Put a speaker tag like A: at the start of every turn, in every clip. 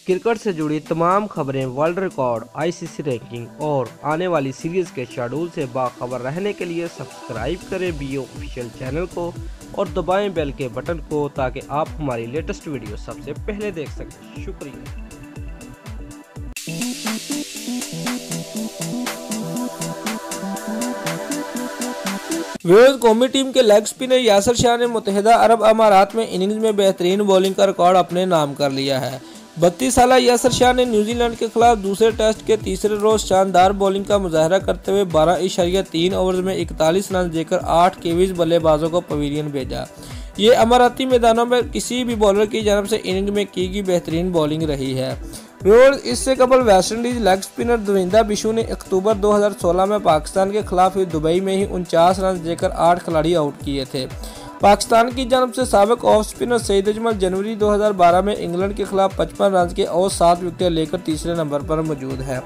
A: Cricket से जुड़ी तमाम खबरें, वर्ल्ड रिकॉर्ड, आईसीसी रैंकिंग और आने वाली सीरीज के शेड्यूल से बाखबर रहने के लिए सब्सक्राइब करें बीओ ऑफिशियल चैनल को और दबाएं बेल के बटन को ताकि आप हमारी लेटेस्ट वीडियो सबसे पहले देख सकें। शुक्रिया।
B: कौमी टीम के लेग स्पिनर यासिर शाह ने मुत्तहिदा अरब अमारात में इनिंग्स में बेहतरीन बॉलिंग का रिकॉर्ड अपने नाम कर लिया है। 32 साल यासिर शाह ने न्यूजीलैंड के खिलाफ दूसरे टेस्ट के तीसरे रोज शानदार बॉलिंग का मुजाहरा करते हुए 12.3 ओवर्स में 41 रन देकर 8 केवीज बल्लेबाजों को पवेलियन भेजा। ये अमाराती मैदानों में किसी भी बॉलर की जानब से इनिंग में की गई बेहतरीन बॉलिंग रही है। इससे कबल West Indies leg spinner Davinda Bishu ने अक्टूबर 2016 में पाकिस्तान के खिलाफ दुबई में ही 49 रन देकर 8 खिलाड़ी आउट किए थे। पाकिस्तान की जानब से साबिक ऑफ स्पिनर सईद अजमल जनवरी 2012 में इंग्लैंड के खिलाफ 55 रन के और 7 विकेट लेकर तीसरे नंबर पर मौजूद है।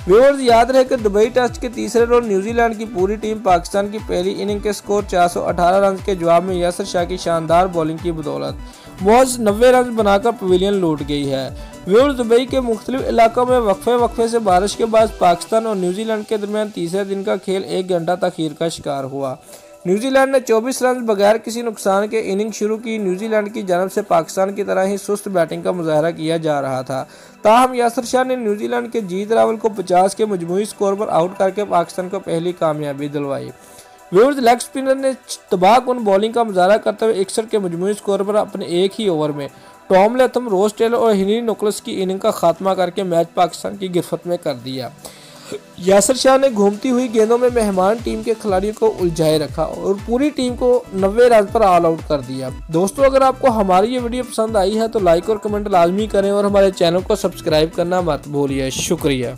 B: व्यूअर्स, याद रहे कि दुबई टेस्ट के तीसरे रोज न्यूजीलैंड की पूरी टीम पाकिस्तान की पहली इनिंग के स्कोर 418 रन के जवाब में यासिर शाह की शानदार बॉलिंग की बदौलत महज 90 रन बनाकर पवेलियन लूट गई है। व्यूअर्स, दुबई के मुख्तलिफ इलाकों में वक्फे से बारिश के बाद पाकिस्तान और न्यूजीलैंड के दरमियान तीसरे दिन का खेल 1 घंटा तखीर का शिकार हुआ। न्यूजीलैंड ने 24 रन बगैर किसी नुकसान के इनिंग शुरू की। न्यूजीलैंड की जानब से पाकिस्तान की तरह ही सुस्त बैटिंग का मुजाहरा किया जा रहा था, ताहम यासिर शाह ने न्यूजीलैंड के जीत रावल को 50 के मजमूई स्कोर पर आउट करके पाकिस्तान को पहली कामयाबी दिलवाई। व्यूअर्स, लेग स्पिनर ने तबाहकुन बॉलिंग का मुजाहरा करते हुए 61 के मजमूई स्कोर पर अपने एक ही ओवर में टॉम लैथम, रोस टेलर और हेनरी निकोलस की इनिंग का खात्मा करके मैच पाकिस्तान की गिरफ्त में कर दिया। यासिर शाह ने घूमती हुई गेंदों में मेहमान टीम के खिलाड़ियों को उलझाए रखा और पूरी टीम को 90 रन पर ऑल आउट कर दिया। दोस्तों, अगर आपको हमारी ये वीडियो पसंद आई है तो लाइक और कमेंट लाजमी करें और हमारे चैनल को सब्सक्राइब करना मत भूलिए। शुक्रिया।